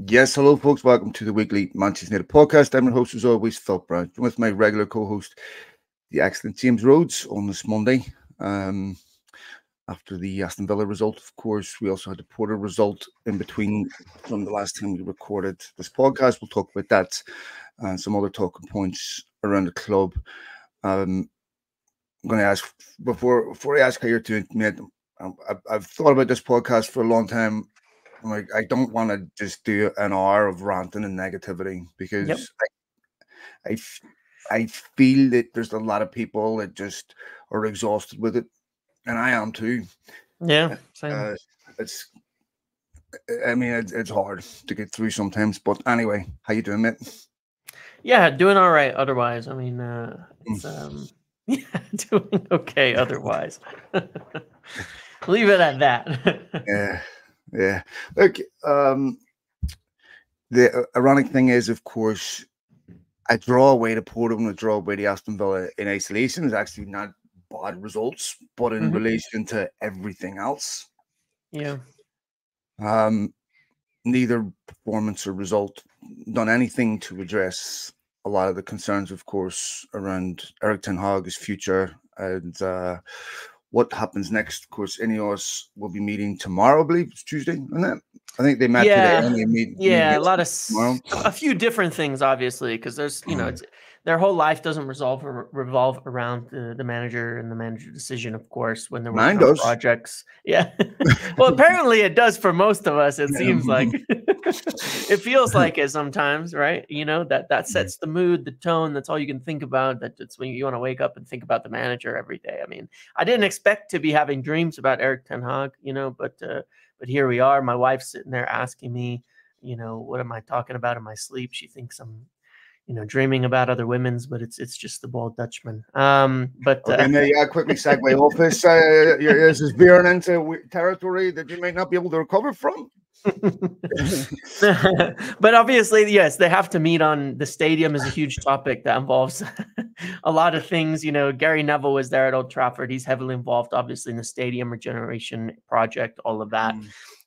Yes, hello, folks. Welcome to the weekly Manchester United podcast. I'm your host, as always, Phil Brown, with my regular co-host, the excellent James Rhodes, on this Monday. After the Aston Villa result, of course, we also had the Porto result in between from the last time we recorded this podcast. We'll talk about that and some other talking points around the club. I'm going to ask before I ask how you're doing, mate. I've thought about this podcast for a long time. Like, I don't want to just do an hour of ranting and negativity because I feel that there's a lot of people that just are exhausted with it, and I am too. Yeah, same. It's hard to get through sometimes. But anyway, how you doing, mate? Yeah, doing all right. Otherwise, it's yeah, doing okay. Otherwise, leave it at that. Yeah. Look, the ironic thing is, of course, a draw away to Porto and a draw away to Aston Villa in isolation is actually not bad results, but in relation to everything else, yeah. Neither performance or result done anything to address a lot of the concerns, of course, around Erik ten Hag's future and what happens next. Of course, Ineos will be meeting tomorrow, I believe it's Tuesday, isn't it? I think they met today. And they meet a lot of a few different things, obviously, because there's it's, their whole life doesn't revolve around the manager and the manager decision, of course, when they're working on projects. Yeah, well, apparently it does for most of us. It seems like it feels like it sometimes, right? That sets the mood, the tone. That's all you can think about. That's when you want to wake up and think about the manager every day. I mean, I didn't expect to be having dreams about Erik ten Hag, but here we are. My wife's sitting there asking me, what am I talking about in my sleep? She thinks I'm, dreaming about other women's, but it's just the bald Dutchman. Quickly segue off this. This is veering into territory that you might not be able to recover from. But obviously, yes, they have to meet on the stadium is a huge topic that involves a lot of things. Gary Neville was there at Old Trafford. He's heavily involved, obviously, in the stadium regeneration project, all of that.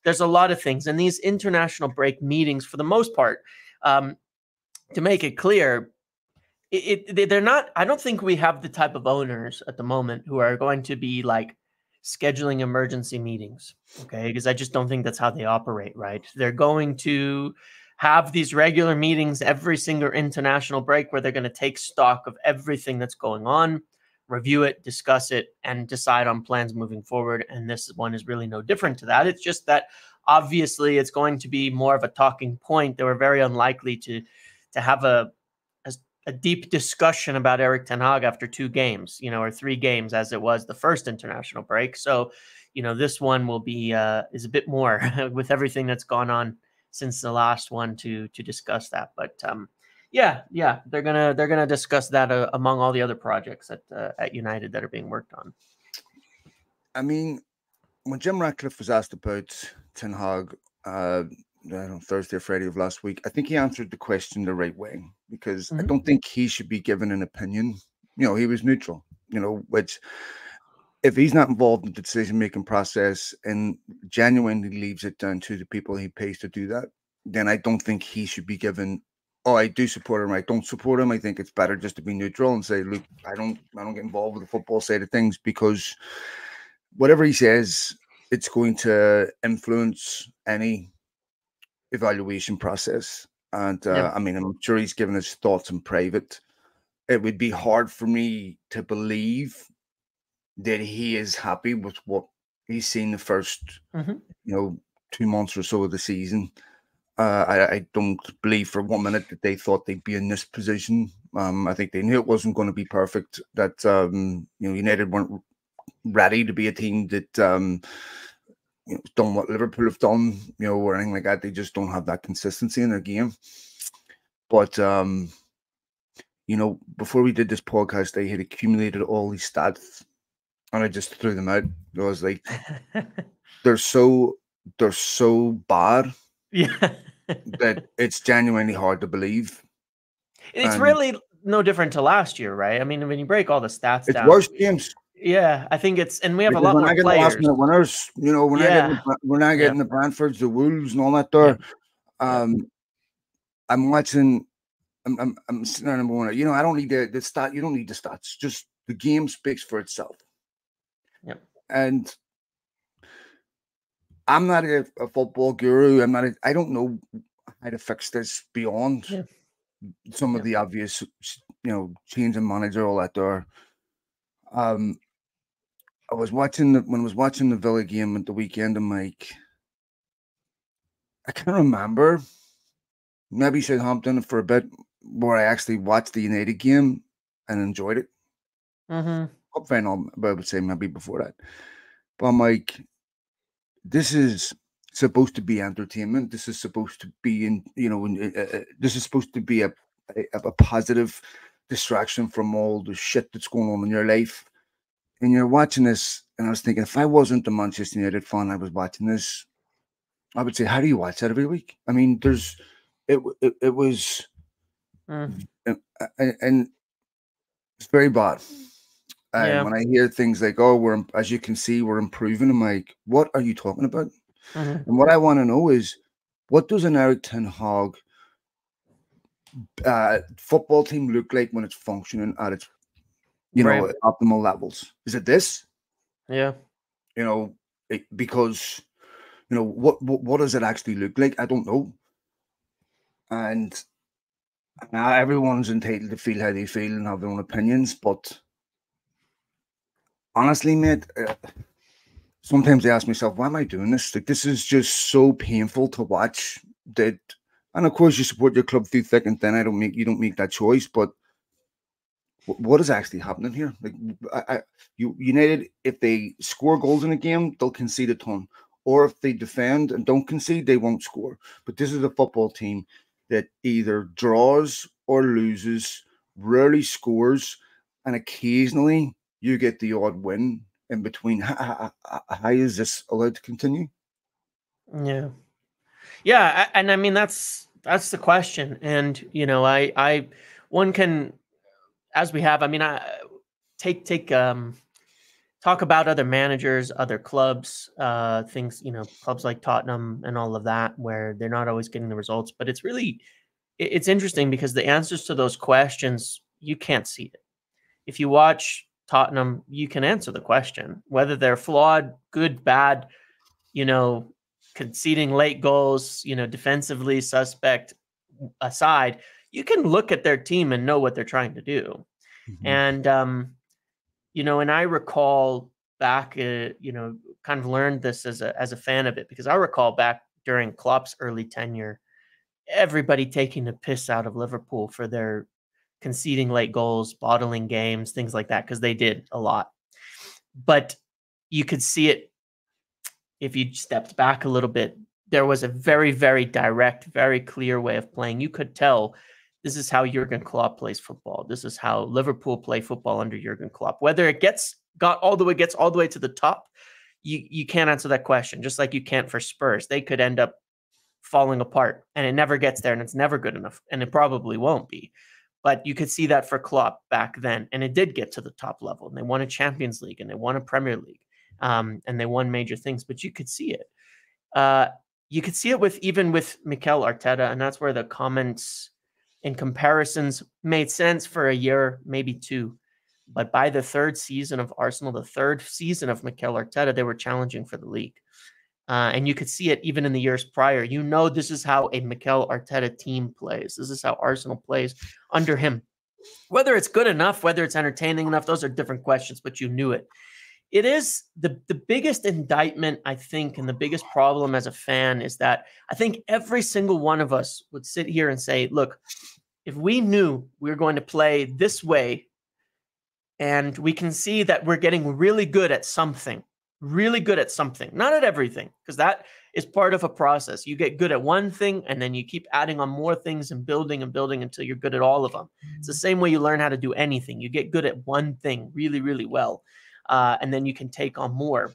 There's a lot of things. And these international break meetings, for the most part, to make it clear, they're not, I don't think we have the type of owners at the moment who are going to be like scheduling emergency meetings, okay? Because I just don't think that's how they operate, right? They're going to have these regular meetings every single international break where they're going to take stock of everything that's going on, review it, discuss it, and decide on plans moving forward. And this one is really no different to that. It's just that obviously it's going to be more of a talking point. They were very unlikely to have a deep discussion about Erik ten Hag after 2 games, or 3 games as it was the first international break. So, this one will be is a bit more with everything that's gone on since the last one to discuss that. But they're gonna discuss that among all the other projects at United that are being worked on. I mean, when Jim Ratliffe was asked about ten Hag, Thursday or Friday of last week, I think he answered the question the right way, because I don't think he should be given an opinion. He was neutral, which if he's not involved in the decision-making process and genuinely leaves it down to the people he pays to do that, then I don't think he should be given, I do support him, I don't support him. I think it's better just to be neutral and say, look, I don't get involved with the football side of things, because whatever he says, it's going to influence any evaluation process. And I'm sure he's given his thoughts in private. It would be hard for me to believe that he is happy with what he's seen the first 2 months or so of the season. I don't believe for 1 minute that they thought they'd be in this position. I think they knew it wasn't going to be perfect, that United weren't ready to be a team that done what Liverpool have done, or anything like that. They just don't have that consistency in their game. But before we did this podcast, I had accumulated all these stats, and I just threw them out. I was like, they're so bad, that it's genuinely hard to believe. It's really no different to last year, right? I mean, when you break all the stats down, it's worse games. Yeah, I think it's, and we have a lot more players. Last minute winners, we're not getting the Brentfords, the Wolves, and all that there. I'm watching. I'm sitting there and I'm going, you know, I don't need the stat. You don't need the stats. Just the game speaks for itself. Yep. And I'm not a football guru. I don't know how to fix this beyond some of the obvious, you know, change in manager, all that there. I was watching when I was watching the Villa game at the weekend, and Mike, I can't remember. Maybe Southampton for a bit, where I actually watched the United game and enjoyed it. Up final, but I would say maybe before that. But I'm like, this is supposed to be entertainment. This is supposed to be this is supposed to be a positive distraction from all the shit that's going on in your life. And you're watching this, and I was thinking, if I wasn't a Manchester United fan, I was watching this, I would say, how do you watch that every week? I mean, it was, and it's very bad. And when I hear things like, "Oh, as you can see, we're improving," I'm like, "What are you talking about?" And what I want to know is, what does an Eric Ten Hag football team look like when it's functioning at its, optimal levels? Is it this? Yeah. You know, because, you know, what does it actually look like? I don't know. And everyone's entitled to feel how they feel and have their own opinions, but honestly, mate, sometimes I ask myself, why am I doing this? Like, this is just so painful to watch. And of course, you support your club through thick and thin. You don't make that choice. But what is actually happening here? Like, United, if they score goals in a game, they'll concede a ton. Or if they defend and don't concede, they won't score. But this is a football team that either draws or loses, rarely scores, and occasionally you get the odd win in between. How is this allowed to continue? Yeah, and I mean that's the question. And you know, I one can, as we have, I mean, I talk about other managers, other clubs, things, you know, clubs like Tottenham and all of that, where they're not always getting the results. But it's interesting because the answers to those questions, you can't see it. If you watch Tottenham, you can answer the question, whether they're flawed, good, bad, you know, conceding late goals, you know, defensively suspect aside, you can look at their team and know what they're trying to do. And, you know, and I recall back, you know, kind of learned this as a fan of it, because I recall back during Klopp's early tenure, everybody taking the piss out of Liverpool for their conceding late goals, bottling games, things like that, because they did a lot. But you could see it if you stepped back a little bit. There was a very, very direct, very clear way of playing. You could tell this is how Jurgen Klopp plays football. This is how Liverpool play football under Jurgen Klopp. Whether it gets all the way to the top, you can't answer that question. Just like you can't for Spurs. They could end up falling apart, and it never gets there, and it's never good enough, and it probably won't be. But you could see that for Klopp back then, and it did get to the top level, and they won a Champions League, and they won a Premier League, and they won major things. But you could see it. You could see it even with Mikel Arteta, and that's where the comments and comparisons made sense for a year, maybe two. But by the third season of Arsenal, the third season of Mikel Arteta, they were challenging for the league. And you could see it even in the years prior. You know, this is how a Mikel Arteta team plays. This is how Arsenal plays under him. Whether it's good enough, whether it's entertaining enough, those are different questions, but you knew it. It is the biggest indictment, I think, and the biggest problem as a fan is that I think every single one of us would sit here and say, look, if we knew we were going to play this way, and we can see that we're getting really good at something, not at everything, because that is part of a process. You get good at one thing, and then you keep adding on more things and building until you're good at all of them. It's the same way you learn how to do anything. You get good at one thing really, really well. And then you can take on more.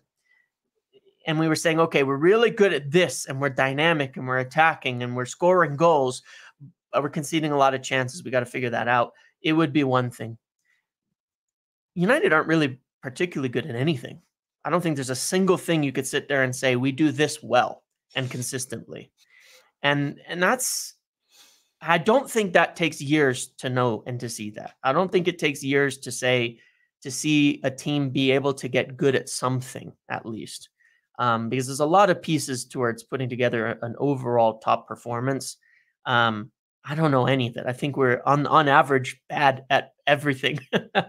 And we were saying, okay, we're really good at this, and we're dynamic, and we're attacking, and we're scoring goals, but we're conceding a lot of chances. We got to figure that out. It would be one thing. United aren't really particularly good at anything. I don't think there's a single thing you could sit there and say, we do this well and consistently. And that's, I don't think that takes years to know and to see that. I don't think it takes years to see a team be able to get good at something at least. Because there's a lot of pieces towards putting together an overall top performance. I don't know any of it. I think we're on average bad at everything,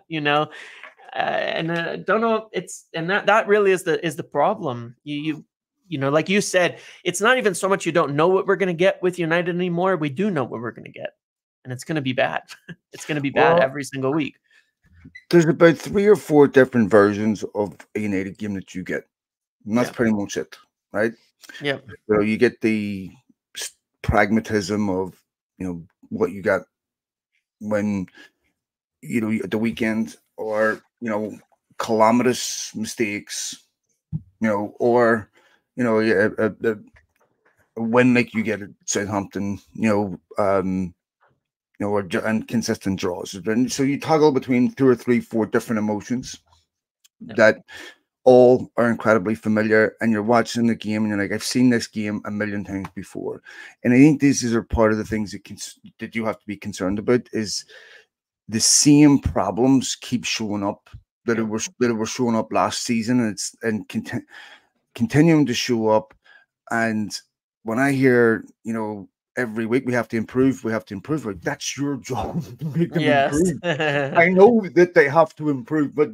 you know. And don't know. It's, and that really is the problem. You know, like you said, it's not even so much you don't know what we're going to get with United anymore. We do know what we're going to get, and it's going to be bad. It's going to be bad Well, every single week. there's about 3 or 4 different versions of a United game that you get. And that's Yeah. pretty much it, right? Yeah. So you get the pragmatism of, what you got when, at the weekend, or, calamitous mistakes, or, a win like you get at Southampton, or and consistent draws. And so you toggle between 2 or 3, 4 different emotions that all are incredibly familiar, and you're watching the game and you're like, I've seen this game a million times before. And I think these are part of the things that you have to be concerned about, is the same problems keep showing up that were showing up last season, and continuing to show up. And when I hear, every week we have to improve, like, that's your job to make them Yes. improve. I know that they have to improve, but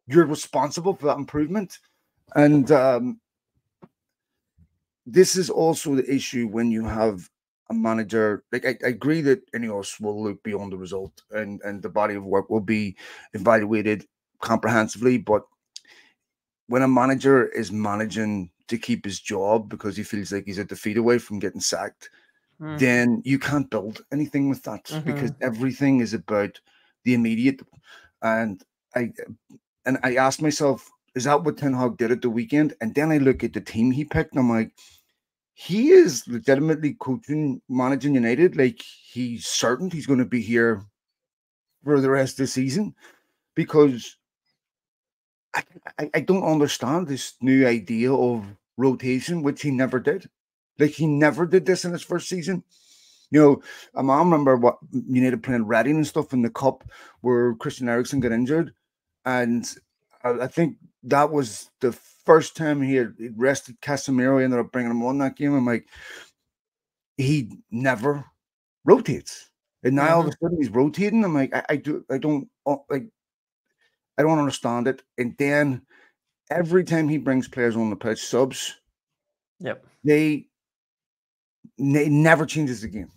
you're responsible for that improvement. And this is also the issue when you have a manager. Like, I agree that Ineos will look beyond the result, and the body of work will be evaluated comprehensively. But when a manager is managing to keep his job because he feels like he's a defeat away from getting sacked, then you can't build anything with that, because everything is about the immediate. And I asked myself, is that what Ten Hag did at the weekend? And then I look at the team he picked, and I'm like, he is legitimately managing United. Like, he's certain he's going to be here for the rest of the season, because I don't understand this new idea of rotation, which he never did. Like, he never did this in his first season. I remember what United playing Reading and stuff in the cup, where Christian Eriksen got injured, and I think that was the first time he had rested Casemiro. He ended up bringing him on that game. I'm like, he never rotates, and now all of a sudden he's rotating. I'm like, I don't understand it. And then every time he brings players on the pitch, subs, they never changes the game.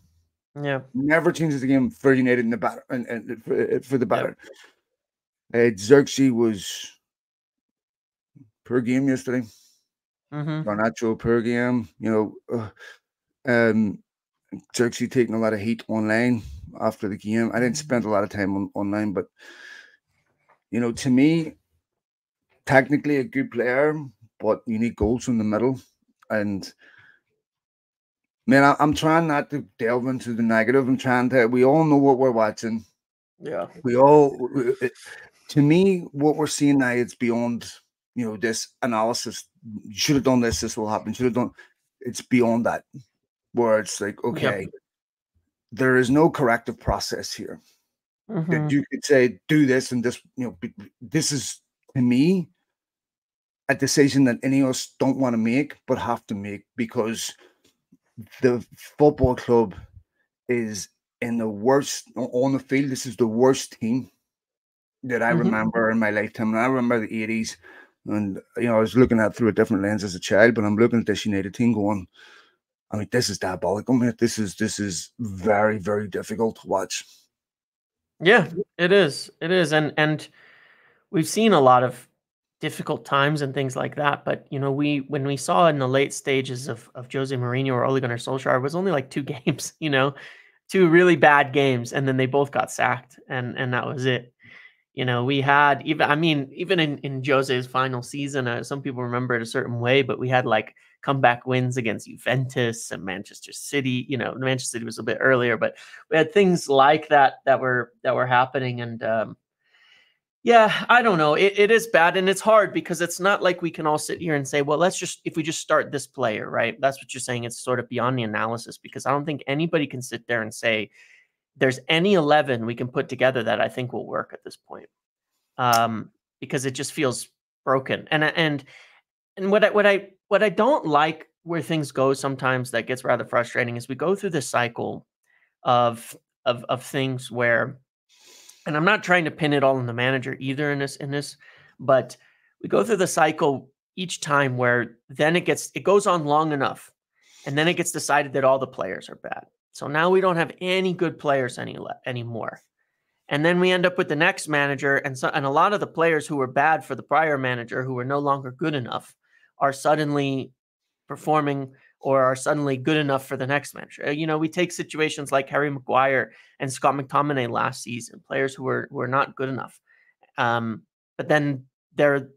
Never changes the game for United in the batter, and for the batter. Xerxes was per game yesterday. Garnacho per game. Xerxes taking a lot of heat online after the game. I didn't spend a lot of time online, but to me, technically a good player, but you need goals in the middle. And man, I'm trying not to delve into the negative. I'm trying to. We all know what we're watching. Yeah. To me, what we're seeing now, it's beyond, this analysis. You should have done this. This will happen. Should have done. It's beyond that, where it's like, okay, there is no corrective process here that you could say, do this and this. This is, to me, a decision that any of us don't want to make, but have to make, because the football club is in the worst on the field. This is the worst team that I remember in my lifetime. And I remember the 80s, and I was looking at it through a different lens as a child, but I'm looking at this United team going, I mean, this is diabolical, man. This is very, very difficult to watch. Yeah, it is. It is. And we've seen a lot of difficult times and things like that. But when we saw in the late stages of Jose Mourinho or Ole Gunnar Solskjaer, it was only like 2 games, 2 really bad games, and then they both got sacked, and that was it. We had even in Jose's final season, some people remember it a certain way, but we had like comeback wins against Juventus and Manchester City. Manchester City was a bit earlier, but we had things like that were happening, and Yeah, I don't know. It is bad, and it's hard because it's not like we can all sit here and say, well, if we just start this player, right? That's what you're saying. It's sort of beyond the analysis because I don't think anybody can sit there and say there's any 11 we can put together that I think will work at this point. Because it just feels broken. And what I don't like where things go sometimes that gets rather frustrating is we go through this cycle of things where, and I'm not trying to pin it all on the manager either in this, but we go through the cycle each time where then it goes on long enough, and then it gets decided that all the players are bad. So now we don't have any good players anymore. And then we end up with the next manager, and a lot of the players who were bad for the prior manager, who were no longer good enough, are suddenly performing or are suddenly good enough for the next manager. We take situations like Harry Maguire and Scott McTominay last season, players who were not good enough. But then they're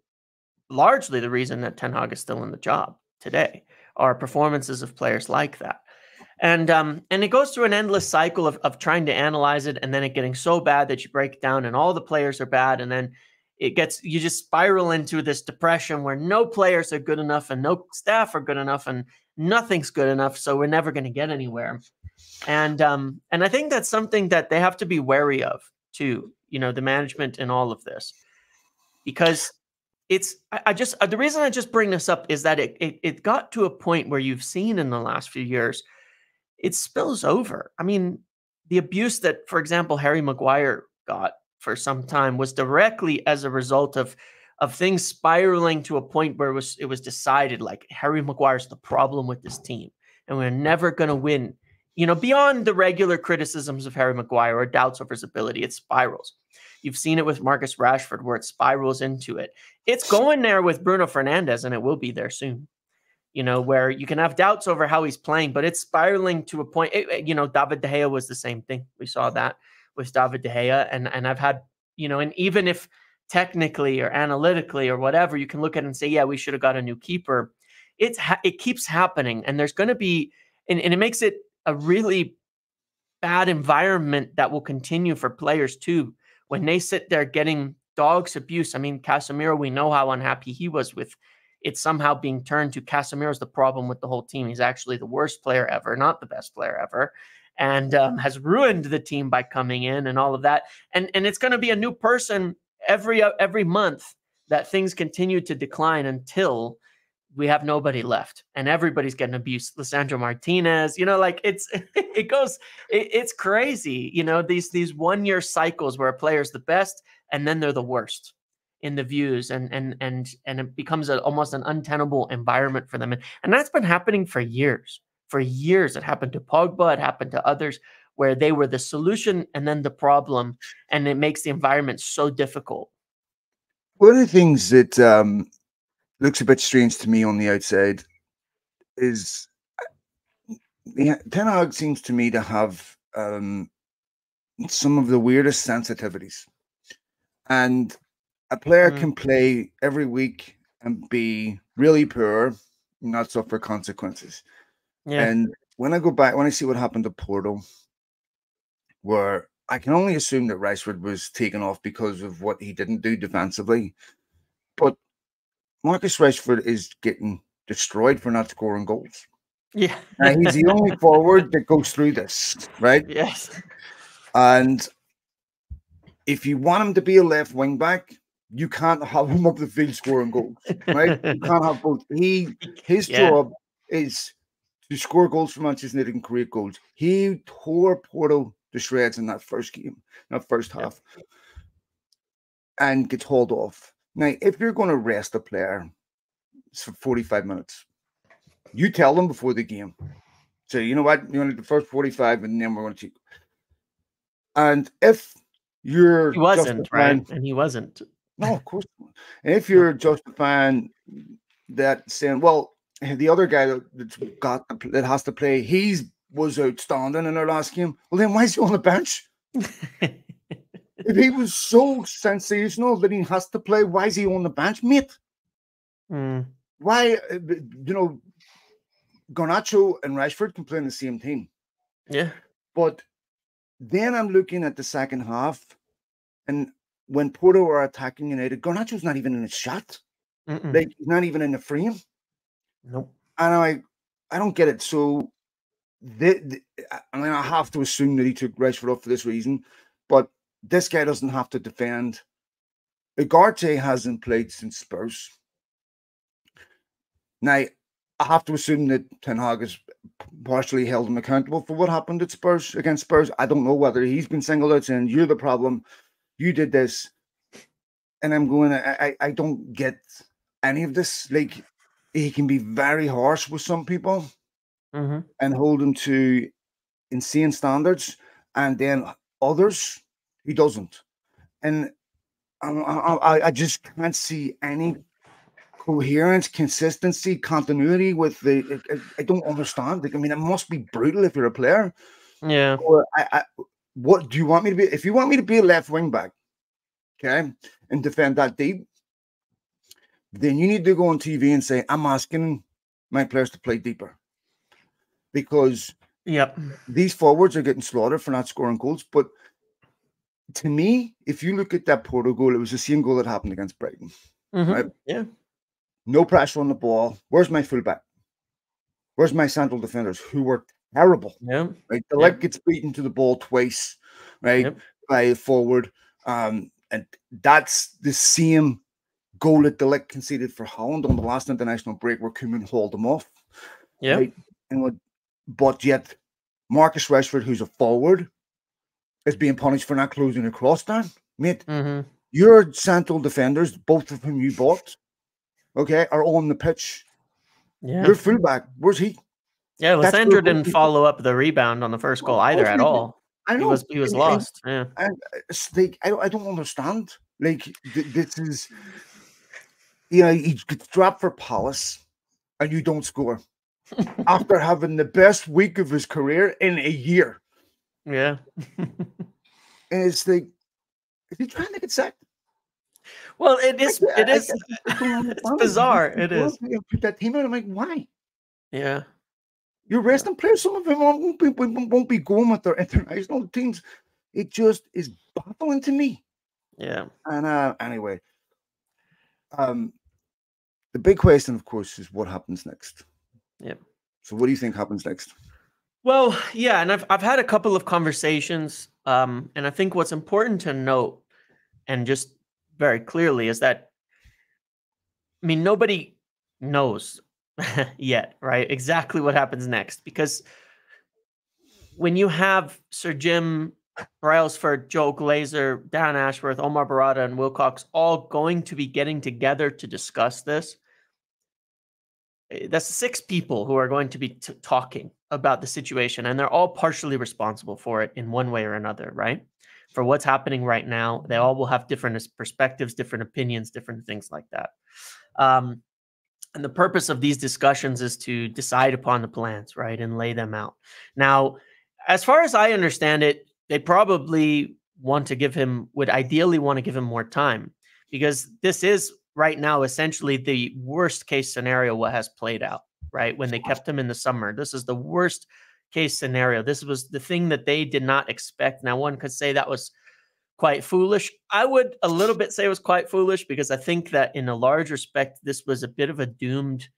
largely the reason that Ten Hag is still in the job today, are performances of players like that. And it goes through an endless cycle of trying to analyze it, and then it getting so bad that you break it down and all the players are bad, and then you just spiral into this depression where no players are good enough and no staff are good enough and nothing's good enough, so we're never going to get anywhere. And I think that's something that they have to be wary of too, the management in all of this, because the reason I just bring this up is that it got to a point where you've seen in the last few years it spills over. I mean, the abuse that, for example, Harry Maguire got for some time was directly as a result of things spiraling to a point where it was decided like Harry Maguire's the problem with this team, and we're never going to win. Beyond the regular criticisms of Harry Maguire or doubts over his ability, it spirals. You've seen it with Marcus Rashford, where it spirals into it. It's going there with Bruno Fernandes, and it will be there soon. Where you can have doubts over how he's playing, but it's spiraling to a point. David De Gea was the same thing. We saw that with David De Gea, and I've had, and even if technically or analytically or whatever, you can look at it and say, yeah, we should have got a new keeper. It keeps happening, and there's going to be, and it makes it a really bad environment that will continue for players too when they sit there getting dogs abuse. I mean, Casemiro, we know how unhappy he was with it's somehow being turned to Casemiro's the problem with the whole team. He's actually the worst player ever, not the best player ever, and has ruined the team by coming in and all of that. And it's going to be a new person every month that things continue to decline until we have nobody left and everybody's getting abused. Lisandro Martinez, it's crazy. These 1 year cycles where a player's the best and then they're the worst in the views, and it becomes almost an untenable environment for them. And that's been happening for years. For years, it happened to Pogba, it happened to others, where they were the solution and then the problem, and it makes the environment so difficult. One of the things that looks a bit strange to me on the outside is Ten Hag seems to me to have some of the weirdest sensitivities. And a player can play every week and be really poor, not suffer consequences. Yeah. And when I see what happened to Porto, where I can only assume that Rashford was taken off because of what he didn't do defensively. But Marcus Rashford is getting destroyed for not scoring goals. Yeah. Now, he's the only forward that goes through this, right? Yes. And if you want him to be a left wing back, you can't have him up the field scoring goals, right? You can't have both. His job is to score goals for Manchester United and create goals. He tore Porto to shreds in that first game, that first half, and gets hauled off. Now, if you're going to rest a player for 45 minutes, you tell them before the game. So, you know what? You want the first 45, and then we're going to cheat. And if you're he wasn't, right? And he wasn't. No, of course not. And if you're justifying that, saying, well, the other guy that has to play, was outstanding in our last game. Well, then why is he on the bench? If he was so sensational that he has to play, why is he on the bench, mate? Why, Garnacho and Rashford can play in the same team. Yeah. But then I'm looking at the second half, and when Porto are attacking United, Garnacho's not even in a shot. Like, he's not even in the frame. Nope. And I don't get it. So, I mean, I have to assume that he took Rashford off for this reason, but this guy doesn't have to defend. Ugarte hasn't played since Spurs. Now, I have to assume that Ten Hag has partially held him accountable for what happened at Spurs against Spurs. I don't know whether he's been singled out saying, you're the problem, you did this. And I'm going, I don't get any of this. Like, he can be very harsh with some people and hold them to insane standards, and then others he doesn't. And I just can't see any coherence, consistency, continuity with the. I don't understand. Like, I mean, it must be brutal if you're a player. Yeah. Or what do you want me to be? If you want me to be a left wing back, okay, and defend that deep, then you need to go on TV and say, I'm asking my players to play deeper. Because these forwards are getting slaughtered for not scoring goals. But to me, if you look at that Porto goal, it was the same goal that happened against Brighton. Right? Yeah. No pressure on the ball. Where's my fullback? Where's my central defenders who were terrible? Yeah. Right. The leg gets beaten to the ball twice, right? By a forward. And that's the same goal that Delict conceded for Holland on the last international break where Koeman hauled them off. Yeah. Right? But yet Marcus Rashford, who's a forward, is being punished for not closing a cross down. Mate, your central defenders, both of whom you bought, okay, are on the pitch. Yeah. Your fullback, where's he? Yeah, Lissandra didn't follow up the rebound on the first goal either at all. I know. He was lost. Yeah. It's like, I don't understand. Like, this is, you know, he gets dropped for Palace and you don't score after having the best week of his career in a year. Yeah. And it's like, is he trying to get sacked? Well, it is. It's bizarre. It is. Put that team out. I'm like, why? Yeah. You're resting players. Some of them won't be going with their international teams. It just is baffling to me. Yeah. And anyway, the big question, of course, is what happens next. Yeah. So, what do you think happens next? Well, yeah, and I've had a couple of conversations, and I think what's important to note, and just very clearly, is that, I mean, nobody knows yet, right, exactly what happens next, because when you have Sir Jim Brailsford, Joe Glazer, Dan Ashworth, Omar Barada, and Wilcox all going to be getting together to discuss this, that's 6 people who are going to be talking about the situation, and they're all partially responsible for it in one way or another, right? For what's happening right now, they all will have different perspectives, different opinions, different things like that. And the purpose of these discussions is to decide upon the plans, right, and lay them out. Now, as far as I understand it, they probably would ideally want to give him more time, because this is right now essentially the worst case scenario what has played out, right? When they kept him in the summer, this is the worst case scenario. This was the thing that they did not expect. Now, one could say that was quite foolish. I would a little bit say it was quite foolish, because I think that in a large respect, this was a bit of a doomed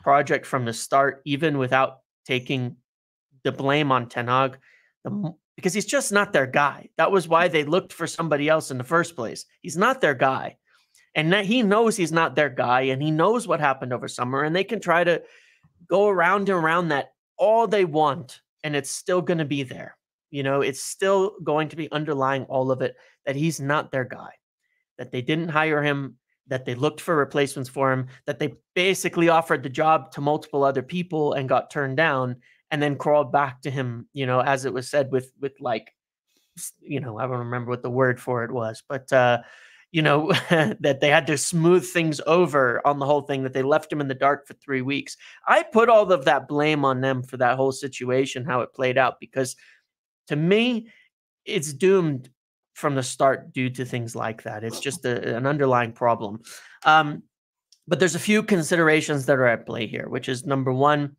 project from the start, even without taking the blame on Ten Hag, because he's just not their guy. That was why they looked for somebody else in the first place. He's not their guy. And that he knows he's not their guy, and he knows what happened over summer, and they can try to go around and around that all they want, and it's still going to be there. You know, it's still going to be underlying all of it, that he's not their guy, that they didn't hire him, that they looked for replacements for him, that they basically offered the job to multiple other people and got turned down, and then crawled back to him, you know, as it was said with like, you know, I don't remember what the word for it was, but, you know, that they had to smooth things over on the whole thing, that they left him in the dark for 3 weeks. I put all of that blame on them for that whole situation, how it played out, because to me, it's doomed from the start due to things like that. It's just an underlying problem. But there's a few considerations that are at play here, which is, number one,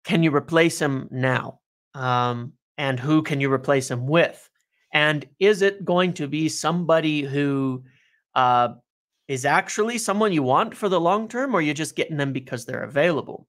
can you replace him now? And who can you replace him with? And is it going to be somebody who is actually someone you want for the long term, or you're just getting them because they're available?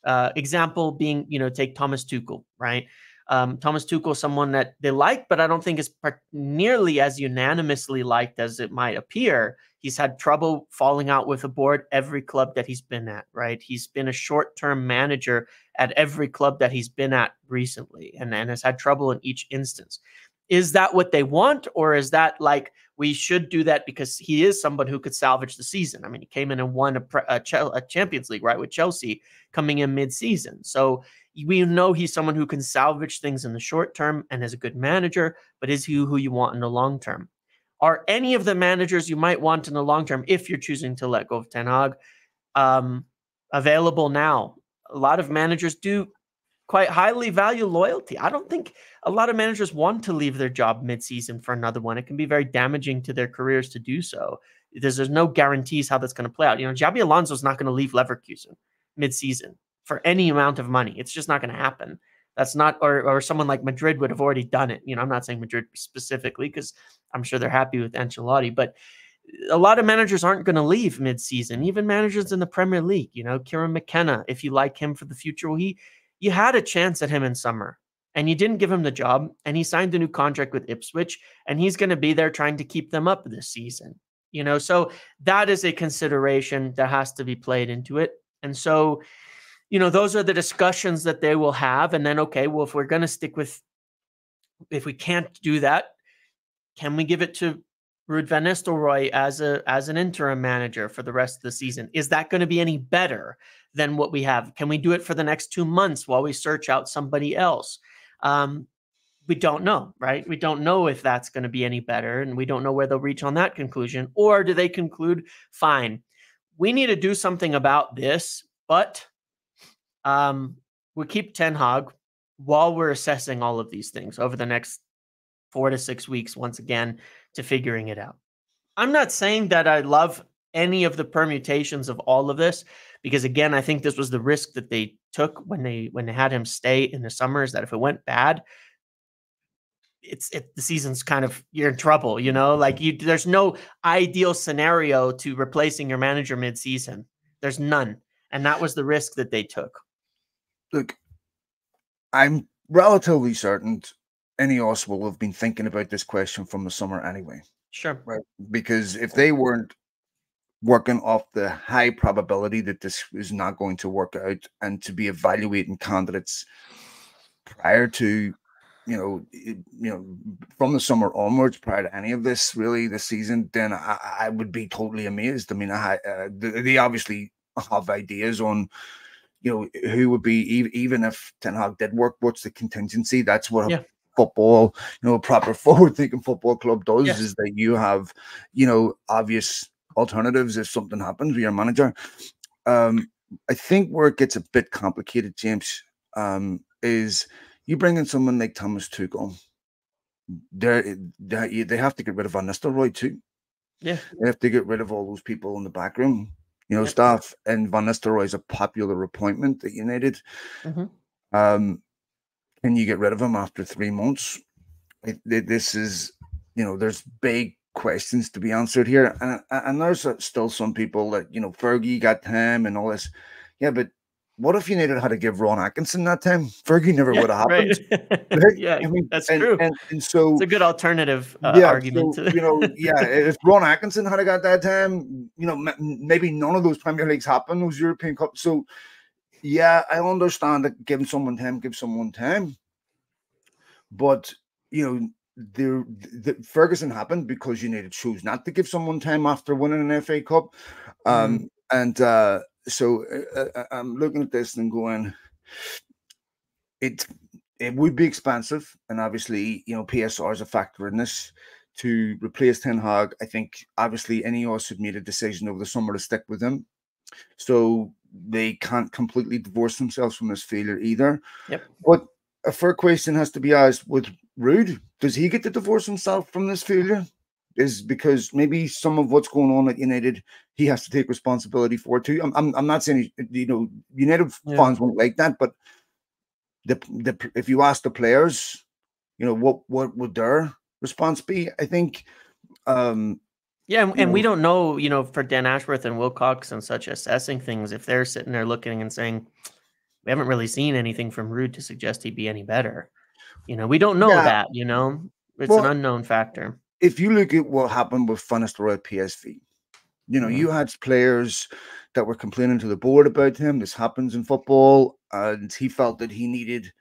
Example being, take Thomas Tuchel, right? Thomas Tuchel, someone that they like, but I don't think is nearly as unanimously liked as it might appear. He's had trouble falling out with a board every club that he's been at, right? He's been a short-term manager at every club that he's been at recently, and has had trouble in each instance. Is that what they want, or is that like, we should do that because he is someone who could salvage the season? I mean, he came in and won a Champions League, right, with Chelsea coming in mid-season. So we know he's someone who can salvage things in the short term and is a good manager, but is he who you want in the long term? Are any of the managers you might want in the long term, if you're choosing to let go of Ten Hag, available now? A lot of managers do quite highly value loyalty. I don't think a lot of managers want to leave their job mid-season for another one. It can be very damaging to their careers to do so. There's no guarantees how that's going to play out. Xabi Alonso's not going to leave Leverkusen mid-season for any amount of money. It's just not going to happen. That's not, or someone like Madrid would have already done it. I'm not saying Madrid specifically because I'm sure they're happy with Ancelotti, but a lot of managers aren't going to leave mid-season. Even managers in the Premier League, Kieran McKenna, if you like him for the future, well, you had a chance at him in summer and you didn't give him the job, and he signed a new contract with Ipswich, and he's going to be there trying to keep them up this season. So that is a consideration that has to be played into it. And so, those are the discussions that they will have. And then, okay, well, if we're going to stick with, if we can't do that, can we give it to Ruud van Nistelrooy as an interim manager for the rest of the season? Is that going to be any better than what we have? Can we do it for the next 2 months while we search out somebody else? We don't know, right? We don't know if that's going to be any better, and we don't know where they'll reach on that conclusion. Or do they conclude, fine, we need to do something about this, but we keep Ten Hag while we're assessing all of these things over the next 4 to 6 weeks, once again, to figuring it out. I'm not saying that I love any of the permutations of all of this, because again, I think this was the risk that they took when they had him stay in the summer, is that if it went bad, the season's kind of, you're in trouble, like there's no ideal scenario to replacing your manager mid-season. There's none. And that was the risk that they took. Look, I'm relatively certain any of us will have been thinking about this question from the summer anyway. Sure. Right. Because if they weren't working off the high probability that this is not going to work out, and to be evaluating candidates prior to, from the summer onwards, prior to any of this, really, this season, then I would be totally amazed. I mean, they obviously have ideas on, who would be, even if Ten Hag did work, what's the contingency? That's what a football, proper forward-thinking football club does, is that you have, obvious alternatives if something happens with your manager. I think where it gets a bit complicated, James, is you bring in someone like Thomas Tuchel. They have to get rid of Van Nistelrooy too. Yeah, they have to get rid of all those people in the back room, staff. And Van Nistelrooy is a popular appointment at United. Can you get rid of him after 3 months? This is, there's big questions to be answered here, and there's still some people that, Fergie got time and all this. Yeah, but what if United had to give Ron Atkinson that time? Fergie never would have happened. Right. Yeah, I mean, that's true. And so it's a good alternative argument. So, if Ron Atkinson had got that time, maybe none of those Premier Leagues happen, those European Cups. So yeah, I understand that giving someone time, give someone time. But, the Ferguson happened because United chose not to give someone time after winning an FA Cup. So I'm looking at this and going, it would be expensive. And obviously, PSR is a factor in this to replace Ten Hag. I think, obviously, any of us had made a decision over the summer to stick with him. So they can't completely divorce themselves from this failure either. Yep. But a fair question has to be asked with Ruud. Does he get to divorce himself from this failure? Is because maybe some of what's going on at United, he has to take responsibility for it too. I'm not saying, United fans won't like that, but if you ask the players, what would their Response B, I think. Yeah, and we don't know, for Dan Ashworth and Wilcox and such assessing things, if they're sitting there looking and saying, we haven't really seen anything from Ruud to suggest he'd be any better. We don't know that, it's an unknown factor. If you look at what happened with Van Nistelrooy at PSV, you had players that were complaining to the board about him. This happens in football, and he felt that he needed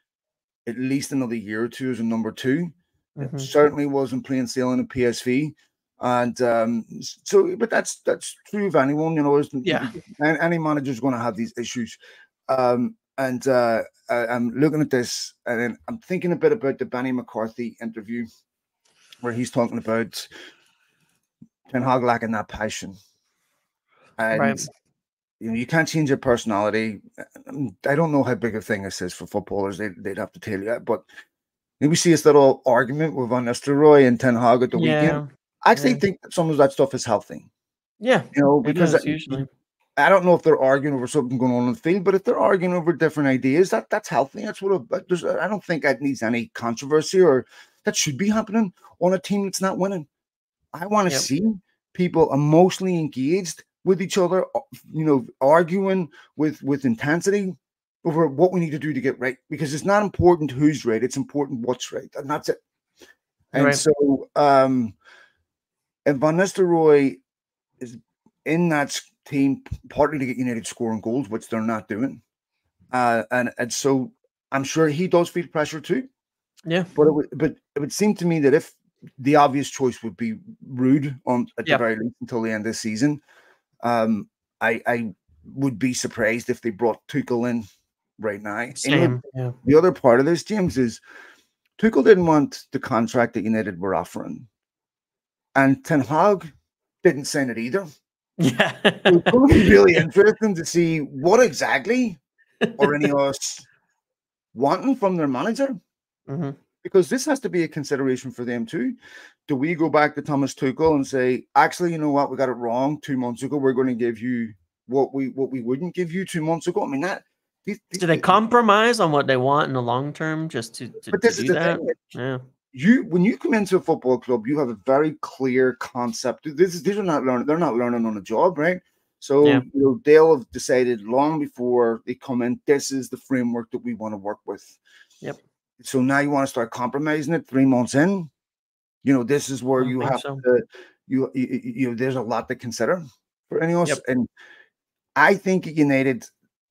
at least another year or two as a number two. It certainly wasn't plain sailing at PSV. And but that's true of anyone, any manager's going to have these issues. I'm looking at this, and then I'm thinking a bit about the Benny McCarthy interview, where he's talking about Ten Hag lacking that passion, and you can't change your personality. I don't know how big a thing this is for footballers. They'd have to tell you that, but maybe see this little argument with Van Nistelrooy and Ten Hag at the weekend. I actually think that some of that stuff is healthy. Yeah, because usually. I don't know if they're arguing over something going on in the field, but if they're arguing over different ideas, that's healthy. That's what I don't think that needs any controversy, or that should be happening on a team that's not winning. I want to see people emotionally engaged with each other, arguing with intensity over what we need to do to get right, because it's not important who's right, it's important what's right, and that's it. And so and Van Nistelrooy is in that team partly to get United scoring goals, which they're not doing, and so I'm sure he does feel pressure too. Yeah, but it would seem to me that if the obvious choice would be Ruud at the very least until the end of the season, I would be surprised if they brought Tuchel in right now. Same. The other part of this, James, is Tuchel didn't want the contract that United were offering, and Ten Hag didn't sign it either. Yeah, it's going to be really interesting to see what exactly are any of us wanting from their manager, because this has to be a consideration for them too. Do we go back to Thomas Tuchel and say, actually, you know what, we got it wrong 2 months ago, we're going to give you what we wouldn't give you 2 months ago? I mean, that do they compromise on what they want in the long term just to do that? When you come into a football club, you have a very clear concept. These are not learning; they're not learning on the job, right? So they'll have decided long before they come in, this is the framework that we want to work with. Yep. So now you want to start compromising it 3 months in. This is where you have to. There's a lot to consider for any of us, and I think at United,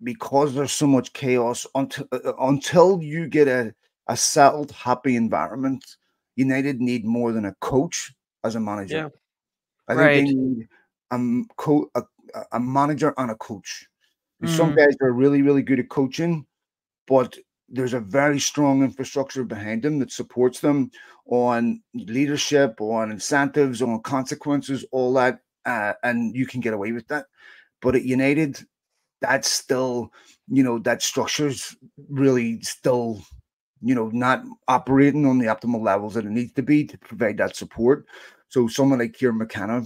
because there's so much chaos, until you get a settled, happy environment, United need more than a coach as a manager. I think they need a manager and a coach. Some guys are really, really good at coaching, but there's a very strong infrastructure behind them that supports them on leadership, on incentives, on consequences, all that, and you can get away with that. But at United, that's still, that structure's really still, not operating on the optimal levels that it needs to be to provide that support. So someone like Kieran McKenna,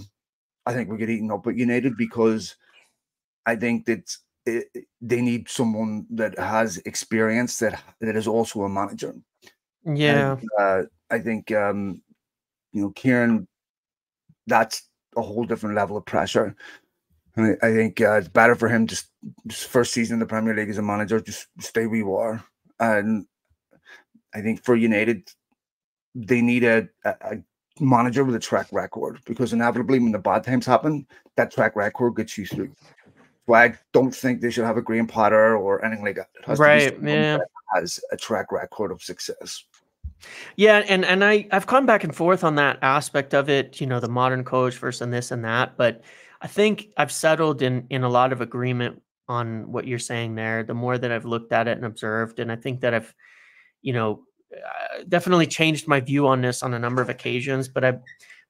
I think we get eaten up at United, because I think that they need someone that has experience that is also a manager. Yeah. And, I think, Kieran, that's a whole different level of pressure. And I think it's better for him just first season in the Premier League as a manager, just stay where you are. And I think for United, they need a manager with a track record, because inevitably when the bad times happen, that track record gets you through. So I don't think they should have a Graham Potter or anything like that. It has to be someone that has a track record of success. Yeah, and I've come back and forth on that aspect of it, the modern coach versus this and that, but I think I've settled in a lot of agreement on what you're saying there, the more that I've looked at it and observed. And I think that I've, definitely changed my view on this on a number of occasions. But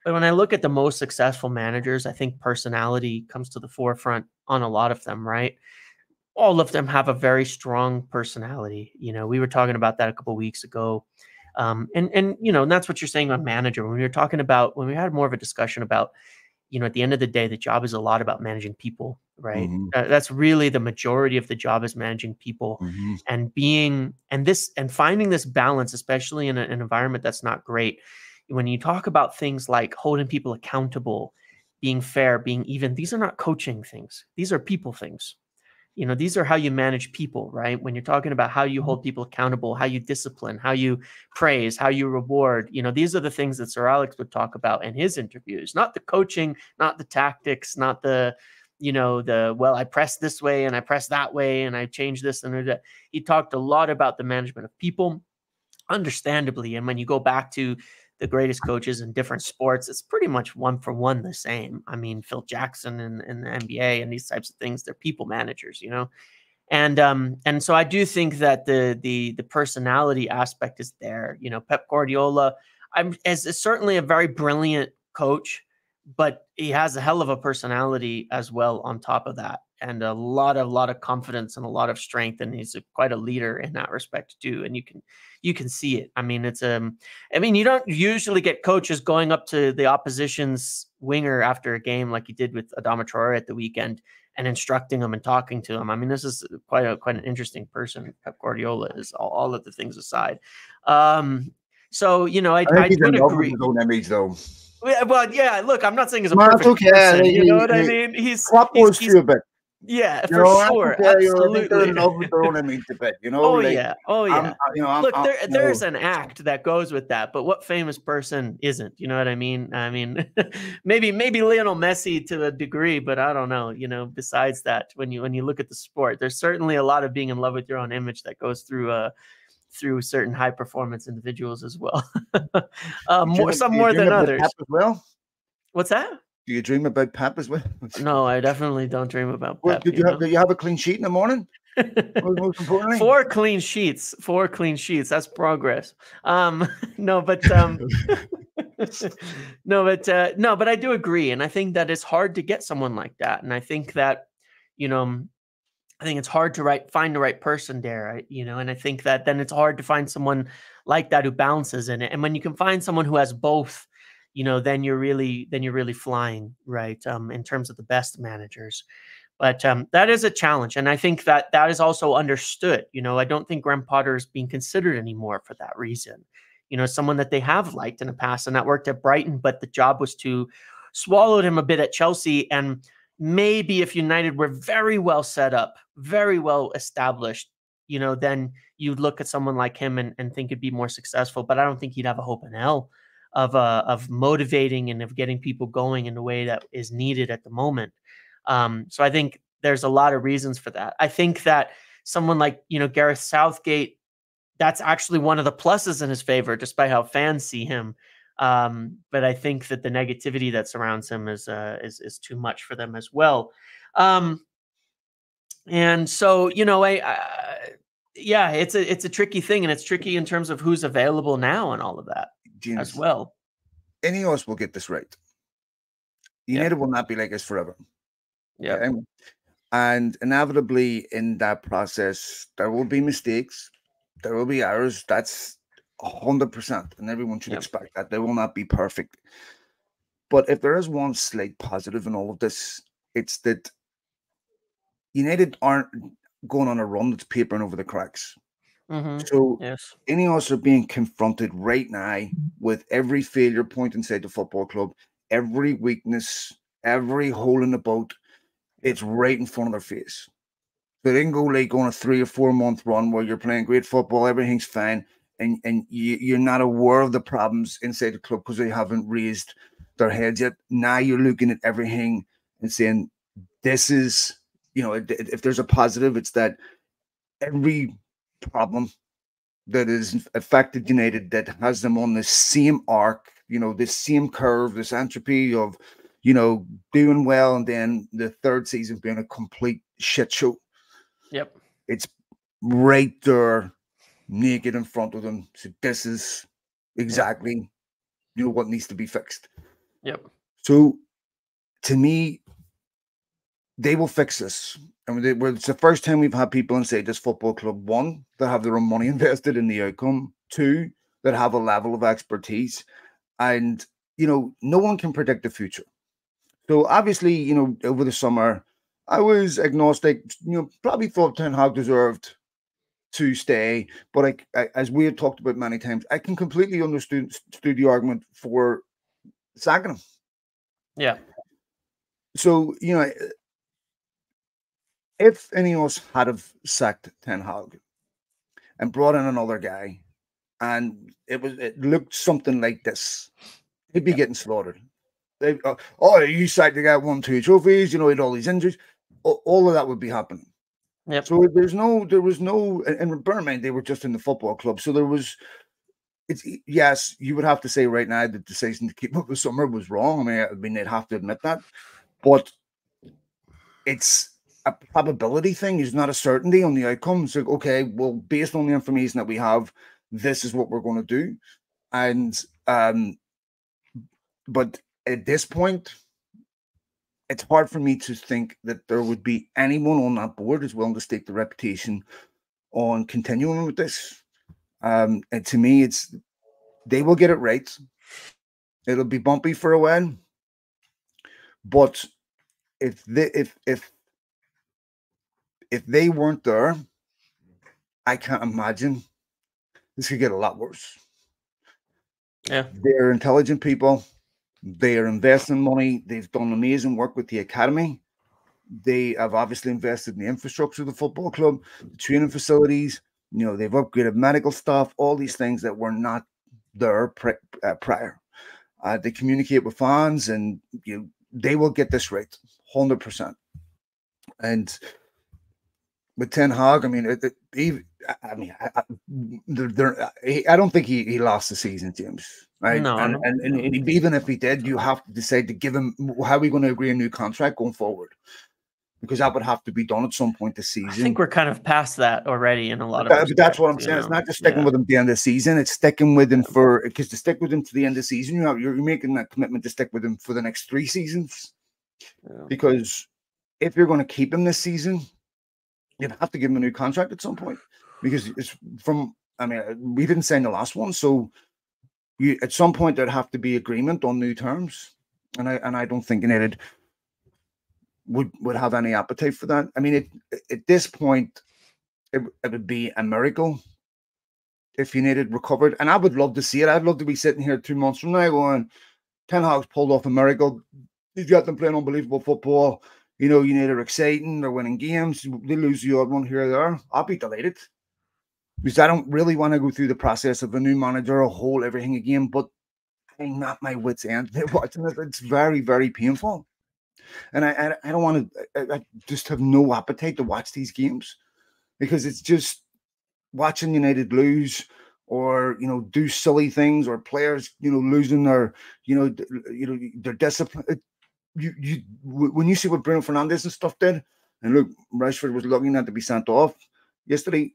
when I look at the most successful managers, I think personality comes to the forefront on a lot of them, right? All of them have a very strong personality. We were talking about that a couple of weeks ago. And that's what you're saying on manager. When we had more of a discussion about, at the end of the day, the job is a lot about managing people, right? That's really the majority of the job, is managing people, and finding this balance, especially in an environment that's not great. when you talk about things like holding people accountable, being fair, being even, these are not coaching things. These are people things. You know, these are how you manage people, right? When you're talking about how you hold people accountable, how you discipline, how you praise, how you reward, you know, these are the things that Sir Alex would talk about in his interviews, not the coaching, not the tactics, not the, you know, well, I press this way and I press that way and I change this and that. He talked a lot about the management of people, understandably. And when you go back to the greatest coaches in different sports, it's pretty much one for one the same. I mean, Phil Jackson in the NBA and these types of things, they're people managers, you know? And so I do think that the personality aspect is there. You know, Pep Guardiola is certainly a very brilliant coach, but he has a hell of a personality as well on top of that, and a lot of confidence and a lot of strength, and he's quite a leader in that respect too. And you can see it. I mean, I mean, you don't usually get coaches going up to the opposition's winger after a game like he did with Adama Traore at the weekend and instructing them and talking to them. I mean, this is quite an interesting person. Pep Guardiola is, all of the things aside. So, you know, I would agree. His own image, though. Well, yeah. Look, I'm not saying he's a perfect person. You know what I mean? He's through a bit. Yeah, for sure. Absolutely. They're in love with their own image a bit, you know? Oh, yeah. Oh, yeah. Look, there's an act that goes with that, but what famous person isn't? You know what I mean? I mean, maybe Lionel Messi to a degree, but I don't know. You know, besides that, when you look at the sport, there's certainly a lot of being in love with your own image that goes through certain high performance individuals as well. Some more than others. As well? What's that? Do you dream about Pep as well? No, I definitely don't dream about Pep. Did you have a clean sheet in the morning? Most importantly, 4 clean sheets. 4 clean sheets. That's progress. No, but I do agree, and I think that it's hard to get someone like that, and I think that, you know, I think it's hard to find the right person there, you know, and I think that then it's hard to find someone like that who balances in it, and when you can find someone who has both, you know, then you're really flying, right? In terms of the best managers. But that is a challenge. And I think that is also understood. You know, I don't think Graham Potter is being considered anymore for that reason. You know, someone that they have liked in the past, and that worked at Brighton, but the job was to swallowed him a bit at Chelsea. And maybe if United were very well set up, very well established, you know, then you'd look at someone like him and think it'd be more successful. But I don't think he'd have a hope in hell of motivating and of getting people going in the way that is needed at the moment. So I think there's a lot of reasons for that. I think that someone like, you know, Gareth Southgate, that's actually one of the pluses in his favor, despite how fans see him. But I think that the negativity that surrounds him is too much for them as well. And so, you know, yeah, it's a tricky thing, and it's tricky in terms of who's available now and all of that. As well. Any of us will get this right. United will not be like this forever. Yeah. Okay? And inevitably in that process, there will be mistakes. There will be errors. That's 100%. And everyone should expect that. They will not be perfect. But if there is one slight positive in all of this, it's that United aren't going on a run that's papering over the cracks. So any of us are being confronted right now with every failure point inside the football club, every weakness, every hole in the boat. It's right in front of their face. So they can go like on a 3 or 4 month run where you're playing great football, everything's fine, and you're not aware of the problems inside the club because they haven't raised their heads yet. Now you're looking at everything and saying, this is, you know, if there's a positive, it's that every problem that is affected United, that has them on the same arc, you know, this same curve, this entropy of, you know, doing well and then the third season being a complete shit show. Yep. It's right there, naked in front of them. So this is exactly, you know, what needs to be fixed. Yep. So to me, they will fix this. I mean, it's the first time we've had people inside this football club, 1, that have their own money invested in the outcome, 2, that have a level of expertise. And, you know, no one can predict the future. So obviously, you know, over the summer, I was agnostic, you know, probably thought Ten Hag deserved to stay. But as we had talked about many times, I can completely understand the argument for sacking him. Yeah. So, if any of us had have sacked Ten Hag and brought in another guy, and it looked something like this, he'd be getting slaughtered. You sacked the guy, won 2 trophies, he had all these injuries. All of that would be happening. Yep. So there was no, and bear in mind, they were just in the football club. So yes, you would have to say right now the decision to keep up with Summer was wrong. I mean, they'd have to admit that, but it's a probability thing. It's not a certainty on the outcome. So, okay, well, based on the information that we have, this is what we're going to do. And, but at this point, it's hard for me to think that there would be anyone on that board who's willing to stake the reputation on continuing with this. And to me, they will get it right. It'll be bumpy for a while, but if they weren't there, I can't imagine this could get a lot worse. Yeah, they're intelligent people. They are investing money. They've done amazing work with the academy. They have obviously invested in the infrastructure of the football club, the training facilities. They've upgraded medical staff, all these things that were not there prior. They communicate with fans, and they will get this right, 100%. And with Ten Hag, I mean, I don't think he lost the season, James. Right? No, and even if he did, you have to decide to give him. How are we going to agree a new contract going forward? Because that would have to be done at some point this season. I think we're kind of past that already in a lot of. But that's what I'm saying. It's not just sticking with him to the end of the season. It's sticking with him because to stick with him to the end of the season, you're making that commitment to stick with him for the next 3 seasons. Yeah. Because if you're going to keep him this season, you'd have to give him a new contract at some point. Because we didn't sign the last one, so at some point there'd have to be agreement on new terms, and I don't think United would have any appetite for that. I mean, at this point, it would be a miracle if United recovered, and I would love to see it. I'd love to be sitting here 2 months from now going, Ten Hag's pulled off a miracle. He's got them playing unbelievable football. United are exciting. They're winning games. They lose the odd one here or there. I'll be delighted. Because I don't really want to go through the process of a new manager or hold everything again, but I'm not my wits' end. Watching it, it's very, very painful. And I don't want to, I just have no appetite to watch these games because it's just watching United lose or, do silly things or players, losing their, their discipline. When you see what Bruno Fernandes and stuff did, and look, Rashford was lucky not to be sent off yesterday,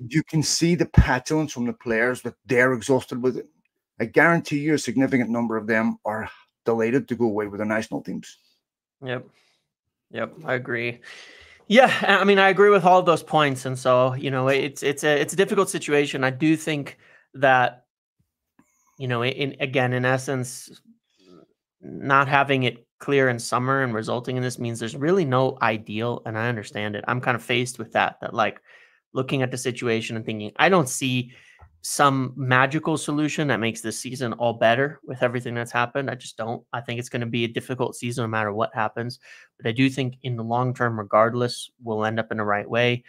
you can see the petulance from the players that they're exhausted with it. I guarantee you a significant number of them are delighted to go away with their national teams. Yep, I agree. Yeah, I mean, I agree with all of those points, and so it's a difficult situation. I do think that in essence, not having it clear in summer and resulting in this means there's really no ideal, and I understand it. I'm kind of faced with that like looking at the situation and thinking, I don't see some magical solution that makes this season all better with everything that's happened. I just don't. I think it's going to be a difficult season no matter what happens. But I do think in the long term, regardless, we'll end up in the right way.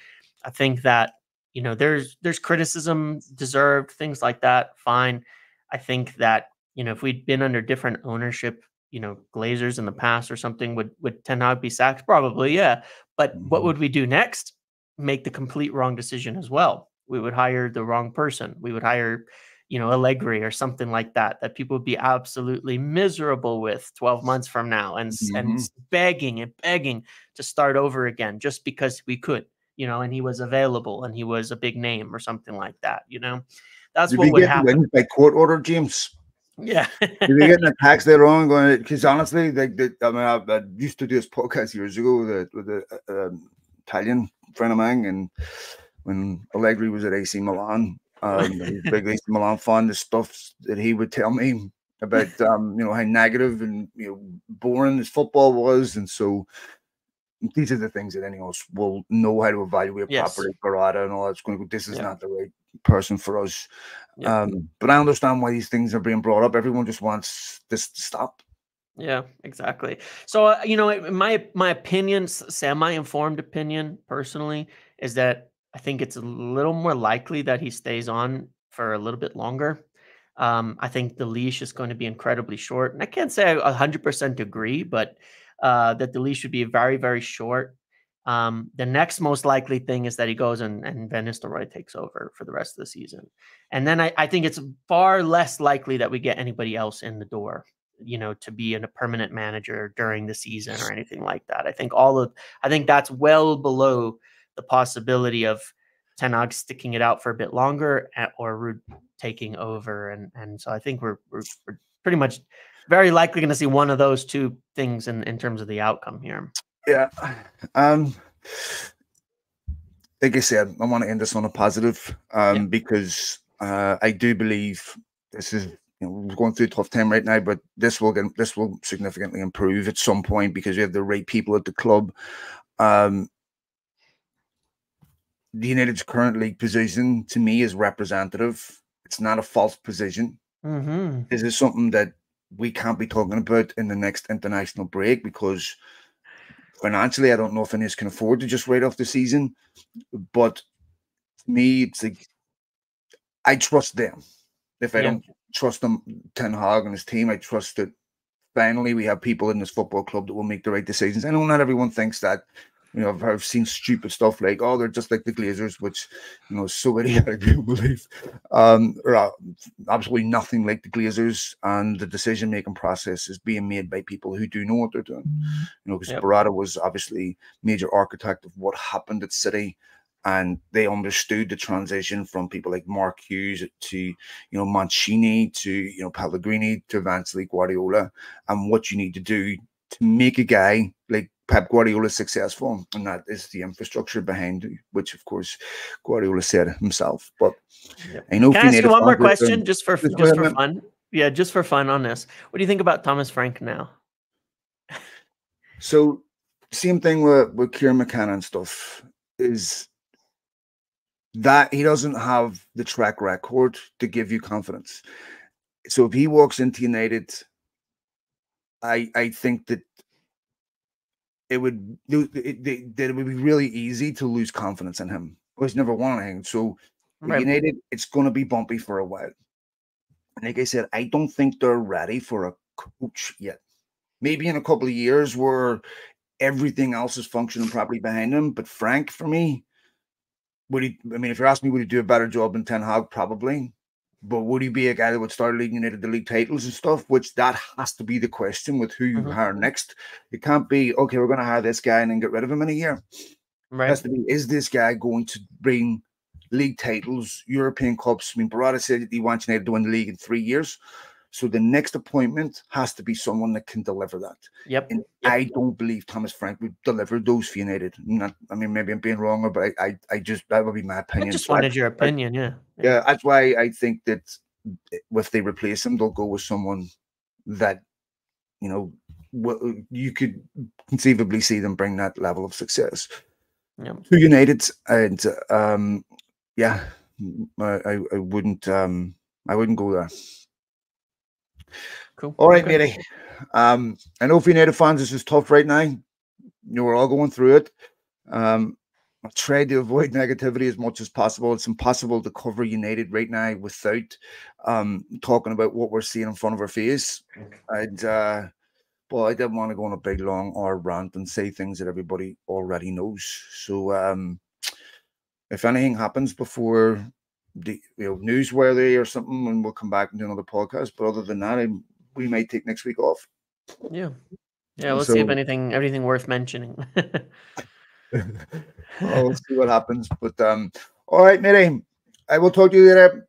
I think that, there's criticism deserved, things like that. Fine. I think that, if we'd been under different ownership, Glazers in the past or something, would Ten Hag be sacked? Probably, yeah. But what would we do next? Make the complete wrong decision as well. We would hire the wrong person. We would hire, Allegri or something like that people would be absolutely miserable with 12 months from now and begging to start over again just because we could, and he was available and he was a big name or something like that, That's what would happen. By court order, James. Yeah. You're getting attacks later on going, because honestly, I used to do this podcast years ago with the Italian friend of mine, and when Allegri was at AC Milan, big AC Milan fan, the stuff that he would tell me about, how negative and boring his football was, and so these are the things that any of us will know how to evaluate Yes. properly. Barada and all that's going to go, this is Yeah. not the right person for us. Yeah. But I understand why these things are being brought up. Everyone just wants this to stop. Yeah, exactly. So, you know, my opinion, semi-informed opinion, personally, is that I think it's a little more likely that he stays on for a little bit longer. I think the leash is going to be incredibly short, and I can't say I 100% agree, but that the leash should be very, very short. The next most likely thing is that he goes and Van Nistelrooy takes over for the rest of the season, and then I think it's far less likely that we get anybody else in the door, you know, to be a permanent manager during the season or anything like that. I think that's well below the possibility of Ten Hag sticking it out for a bit longer or Ruud taking over. And so I think we're pretty much very likely going to see one of those two things in terms of the outcome here. Yeah. Like I said, I want to end this on a positive, because I do believe this is, we're going through a tough time right now, but this will significantly improve at some point because we have the right people at the club. The United's current league position to me is representative. It's not a false position. This is something that we can't be talking about in the next international break because financially, I don't know if Innes can afford to just write off the season. But to me, it's like I trust them. If I don't trust them, Ten Hag and his team, I trust that finally we have people in this football club that will make the right decisions. I know not everyone thinks that. You know, I've seen stupid stuff like, oh, they're just like the Glazers, which, you know, so many people believe. Or absolutely nothing like the Glazers, and the decision-making process is being made by people who do know what they're doing. You know, because Barada was obviously major architect of what happened at City, and they understood the transition from people like Mark Hughes to, you know, Mancini to, you know, Pellegrini to eventually Guardiola, and what you need to do to make a guy like Pep Guardiola successful, and that is the infrastructure behind it, which of course Guardiola said himself. But I know. Can I ask you one more question, just for fun? Yeah, just for fun on this. What do you think about Thomas Frank now? So, same thing with Kieran McKenna and stuff is that he doesn't have the track record to give you confidence. So if he walks into United, I think that it would be really easy to lose confidence in him. He's never won anything. So United, it's going to be bumpy for a while. And like I said, I don't think they're ready for a coach yet. Maybe in a couple of years where everything else is functioning properly behind him. But Frank, for me, if you're asking me, would he do a better job than Ten Hag? Probably. But would he be a guy that would start leading United to league titles and stuff? Which that has to be the question with who you hire next. It can't be, okay, we're going to hire this guy and then get rid of him in a year. It has to be, is this guy going to bring league titles, European Cups? I mean, Barada said he wants United to win the league in 3 years. So the next appointment has to be someone that can deliver that. And I don't believe Thomas Frank would deliver those for United. Maybe I'm being wrong, but I just, that would be my opinion. I just wanted your opinion, yeah. That's why I think that if they replace him, they'll go with someone that, you know, you could conceivably see them bring that level of success to United. And I wouldn't go there. Cool. All right, matey. I know for United fans, this is tough right now. You know, we're all going through it. I try to avoid negativity as much as possible. It's impossible to cover United right now without talking about what we're seeing in front of our face. And but I didn't want to go on a big long rant and say things that everybody already knows. So if anything happens before the newsworthy or something, and we'll come back and do another podcast. But other than that, we might take next week off. Yeah. We'll see if anything worth mentioning. We'll see what happens. But all right, matey. I will talk to you later.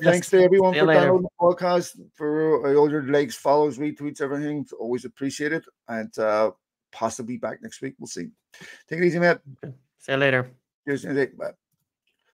Thanks to everyone for downloading the podcast, for all your likes, follows, retweets, everything. It's always appreciated. And possibly back next week. We'll see. Take it easy, mate. See you later. Cheers. Bye.